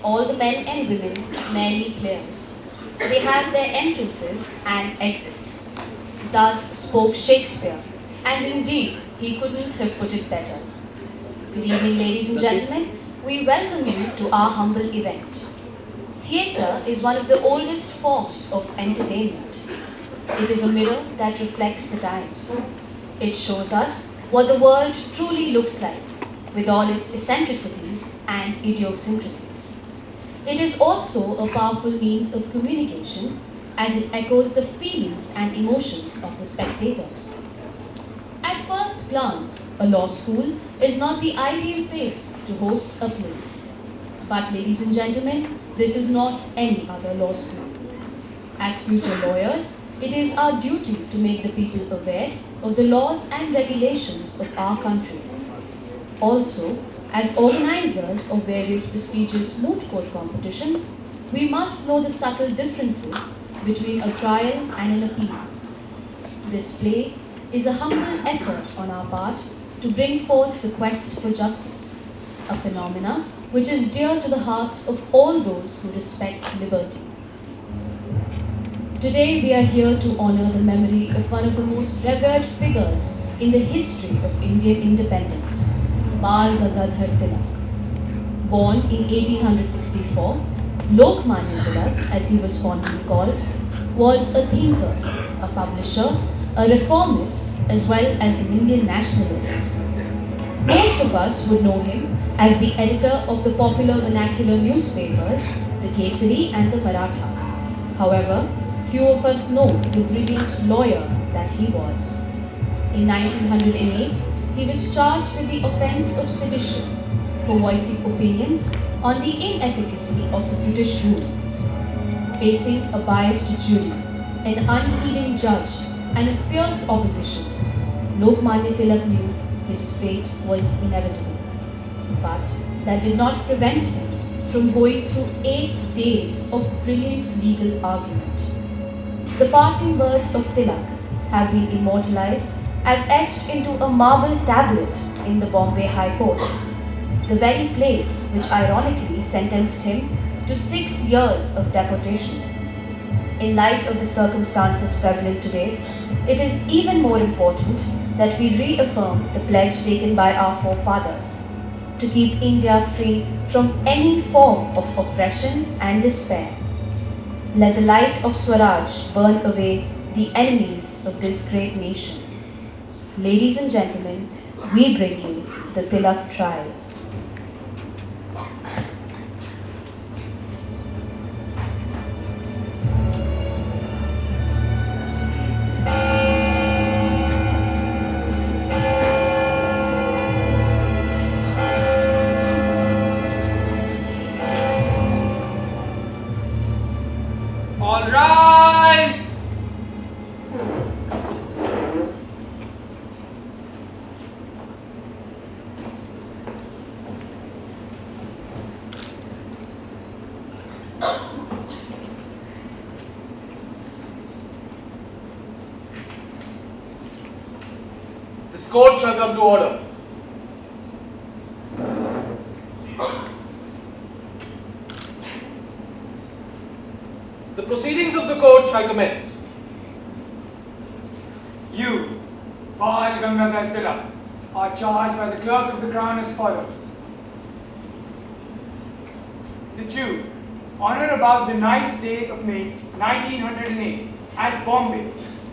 all the men and women merely players. They have their entrances and exits. Thus spoke Shakespeare, and indeed he couldn't have put it better. Good evening, ladies and gentlemen. We welcome you to our humble event. Theatre is one of the oldest forms of entertainment. It is a mirror that reflects the times. It shows us what the world truly looks like, with all its eccentricities and idiosyncrasies. It is also a powerful means of communication, as it echoes the feelings and emotions of the spectators. At first glance, a law school is not the ideal place to host a play. But ladies and gentlemen, this is not any other law school. As future lawyers, it is our duty to make the people aware of the laws and regulations of our country. Also, as organizers of various prestigious moot court competitions, we must know the subtle differences between a trial and an appeal. This play is a humble effort on our part to bring forth the quest for justice, a phenomena which is dear to the hearts of all those who respect liberty. Today we are here to honor the memory of one of the most revered figures in the history of Indian independence, Bal Gangadhar Tilak. Born in 1864, Lokmanya Tilak, as he was fondly called, was a thinker, a publisher, a reformist, as well as an Indian nationalist. Most of us would know him as the editor of the popular vernacular newspapers, the Kesari and the Maratha. However, few of us know the brilliant lawyer that he was. In 1908, he was charged with the offense of sedition for voicing opinions on the inefficacy of the British rule. Facing a biased jury, an unheeding judge, and a fierce opposition, Lokmanya Tilak knew his fate was inevitable. But that did not prevent him from going through 8 days of brilliant legal argument. The parting words of Tilak have been immortalized as etched into a marble tablet in the Bombay High Court, the very place which ironically sentenced him to 6 years of deportation. In light of the circumstances prevalent today, it is even more important that we reaffirm the pledge taken by our forefathers to keep India free from any form of oppression and despair. Let the light of Swaraj burn away the enemies of this great nation. Ladies and gentlemen, we bring you the Tilak trial. All rise! This court shall come to order. The proceedings of the court shall commence. You, Bal Gangadhar Tilak, are charged by the clerk of the crown as follows. That you, on or about the 9th day of May 1908, at Bombay,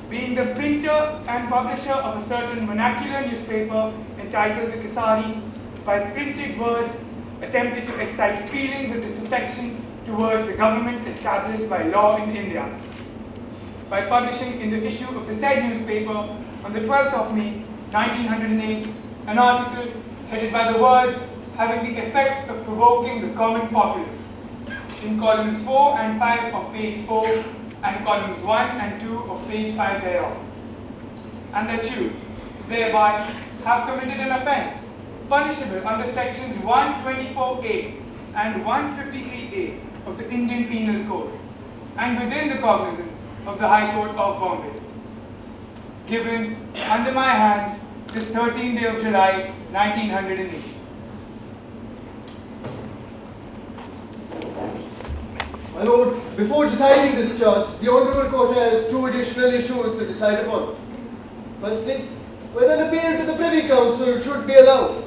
being the printer and publisher of a certain vernacular newspaper entitled the Kesari, by the printed words attempted to excite feelings of disaffection towards the government established by law in India. By publishing in the issue of the said newspaper on the 12th of May 1908 an article headed by the words having the effect of provoking the common populace, in columns 4 and 5 of page 4 and columns 1 and 2 of page 5 thereof, and that you thereby have committed an offence punishable under sections 124A and 153A of the Indian Penal Code, and within the cognizance of the High Court of Bombay, given under my hand this 13th day of July 1908. My lord, before deciding this charge, the Honourable Court has two additional issues to decide upon. Firstly, whether an appeal to the Privy Council should be allowed.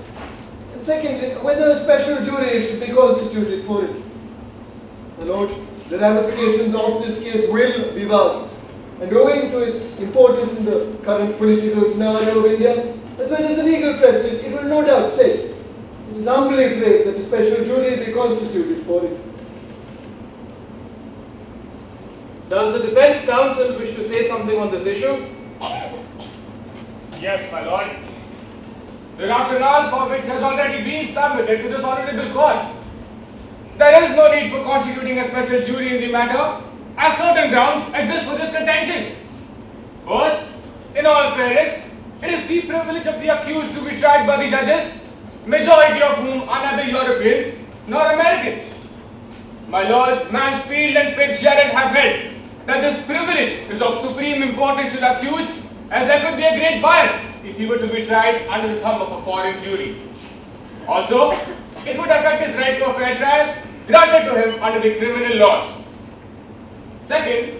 And secondly, whether a special jury should be constituted for it. My lord, the ramifications of this case will be vast, and owing to its importance in the current political scenario of India, as well as the legal precedent, it will no doubt say, it is humbly prayed that a special jury be constituted for it. Does the Defence Counsel wish to say something on this issue? Yes, my lord. The rationale for which has already been submitted to this honorable court. There is no need for constituting a special jury in the matter, as certain grounds exist for this contention. First, in all fairness, it is the privilege of the accused to be tried by the judges, majority of whom are neither Europeans nor Americans. My lords Mansfield and Fitzgerald have held that this privilege is of supreme importance to the accused, as there could be a great bias if he were to be tried under the thumb of a foreign jury. Also, it would affect his right to a fair trial granted to him under the criminal laws. Second,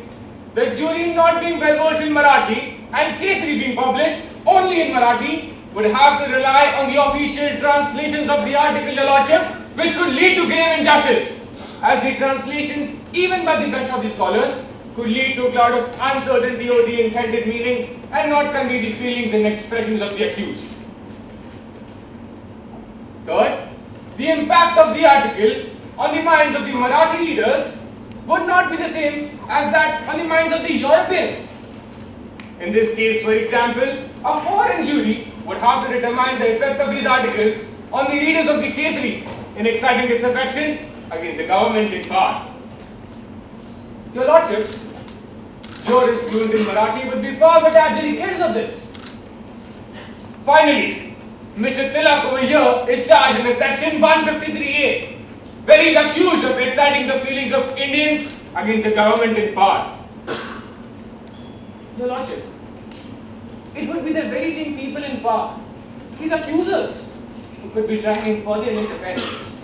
the jury not being well versed in Marathi and Kesari being published only in Marathi would have to rely on the official translations of the article, your lordship, which could lead to grave injustice, as the translations, even by the best of the scholars, could lead to a cloud of uncertainty over the intended meaning and not convey the feelings and expressions of the accused. Third, the impact of the article on the minds of the Marathi readers would not be the same as that on the minds of the Europeans. In this case, for example, a foreign jury would have to determine the effect of these articles on the readers of the Kesari in exciting disaffection against the government in power. Your lordship, jurists fluent in Marathi would be far better adjudicators of this. Finally, Mr. Tilak over here is charged under section 153A, where he is accused of exciting the feelings of Indians against the government in power. Your lordship, it would be the very same people in power, his accusers, who could be trying him for the alleged offense.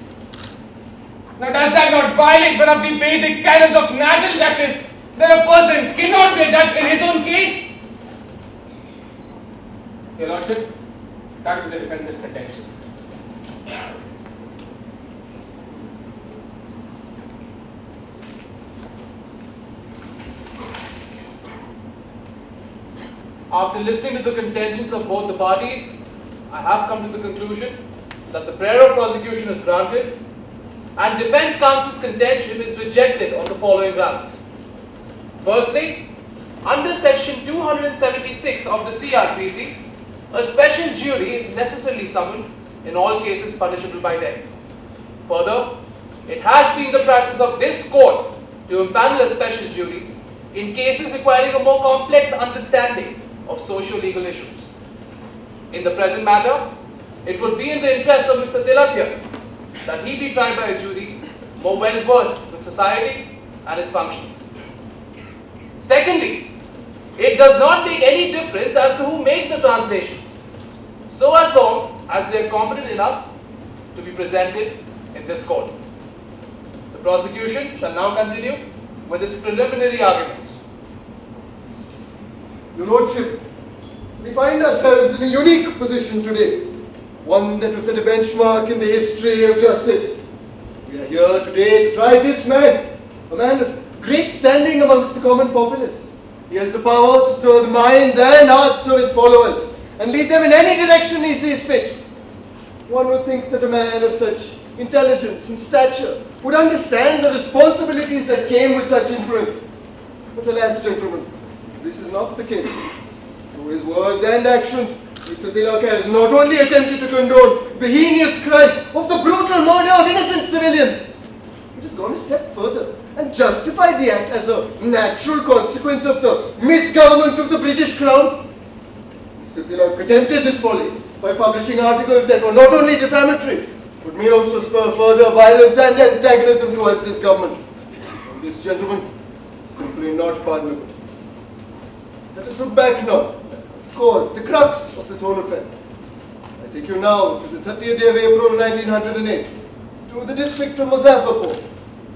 Now, does that not violate one of the basic canons of natural justice, that a person cannot be a judge in his own case? Your lordship, that is the defense's contention. After listening to the contentions of both the parties, I have come to the conclusion that the prayer of prosecution is granted and Defence Counsel's contention is rejected on the following grounds. Firstly, under section 276 of the CRPC, a special jury is necessarily summoned in all cases punishable by death. Further, it has been the practice of this court to empanel a special jury in cases requiring a more complex understanding of socio-legal issues. In the present matter, it would be in the interest of Mr. Tilak here that he be tried by a jury more well versed with society and its functions. Secondly, it does not make any difference as to who makes the translation, so as long as they are competent enough to be presented in this court. The prosecution shall now continue with its preliminary arguments. Your Lordship, we find ourselves in a unique position today, one that will set a benchmark in the history of justice. We are here today to try this man, a man of great standing amongst the common populace. He has the power to stir the minds and hearts of his followers and lead them in any direction he sees fit. One would think that a man of such intelligence and stature would understand the responsibilities that came with such influence. But alas, gentlemen, this is not the case. Through his words and actions, Mr. Tilak has not only attempted to condone the heinous crime of the brutal murder of innocent civilians, it has gone a step further and justified the act as a natural consequence of the misgovernment of the British Crown. Mr. Tilak attempted this folly by publishing articles that were not only defamatory, but may also spur further violence and antagonism towards this government. And this, gentlemen, is simply not pardonable. Let us look back now at the cause, the crux of this whole affair. I take you now to the 30th day of April 1908, to the district of Muzaffarpur,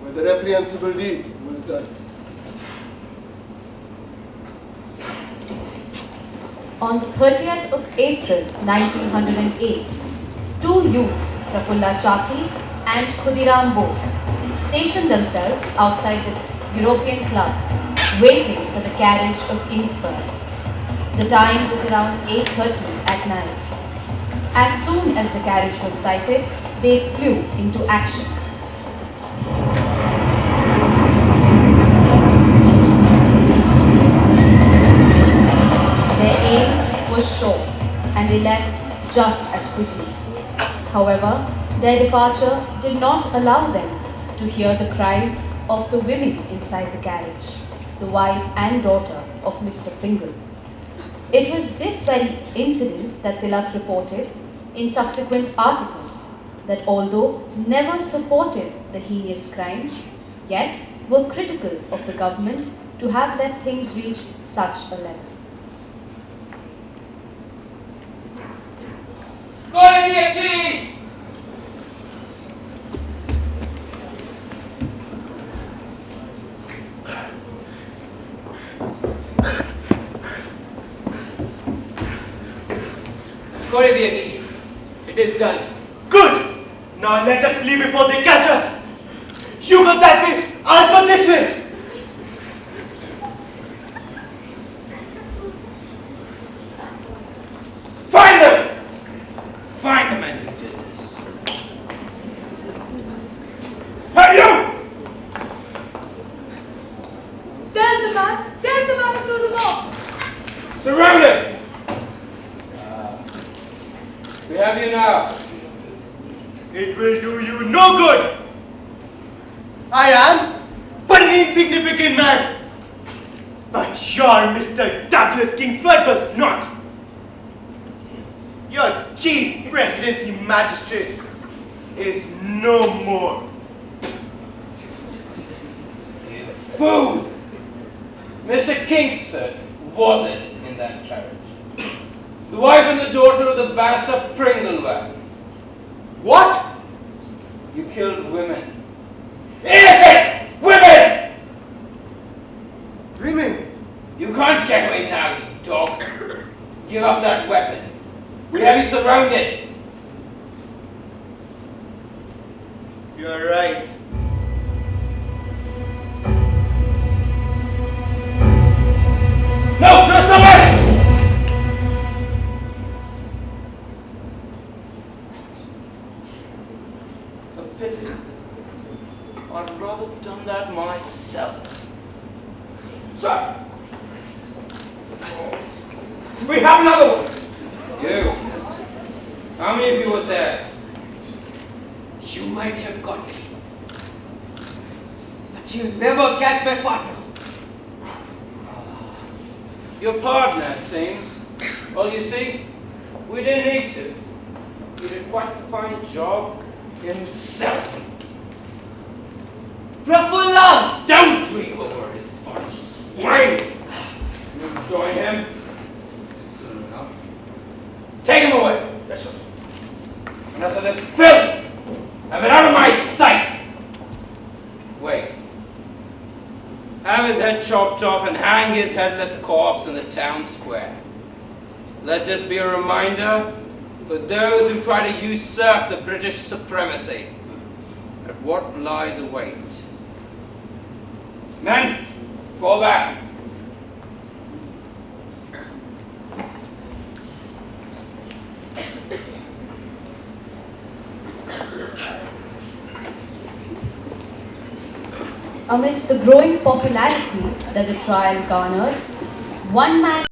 where the reprehensible deed was done. On the 30th of April 1908, two youths, Prafulla Chaki and Khudiram Bose, stationed themselves outside the European Club, waiting for the carriage of Kingsford. The time was around 8:30 at night. As soon as the carriage was sighted, they flew into action. Their aim was sure, and they left just as quickly. However, their departure did not allow them to hear the cries of the women inside the carriage, the wife and daughter of Mr. Pringle. It was this very incident that Tilak reported in subsequent articles, that although never supported the heinous crimes, yet were critical of the government to have let things reach such a level. It is done. Good! Now let us flee before they catch us. You go that way, I'll go this way. Find them! Find the man who did this. Hey, you! There's the man! There's the man who threw the ball! Surround him! We have you now. It will do you no good. I am but an insignificant man. But your Mr. Douglas Kingsford was not. Your chief presidency magistrate is no more. You fool! Mr. Kingsford wasn't in that carriage. The wife and the daughter of the barrister Pringle were. What? You killed women. Innocent women! Women? You can't get away now, you dog. Give up that weapon. We have you surrounded. You're right. No, no, stop it! A pity. I'd rather done that myself. Sir! We have another one! You. How many of you were there? You might have got me, but you'll never catch my partner. Your partner, it seems. Well, you see, we didn't need to. He did quite a fine job himself. Prafulla! Don't breathe over his body, swine! You join him soon enough. Take him away. That's right. And as for this filth, have it out of my sight. Wait. Have his head chopped off and hang his headless corpse in the town square. Let this be a reminder for those who try to usurp the British supremacy at what lies await. Men, fall back. Amidst the growing popularity that the trial garnered, one man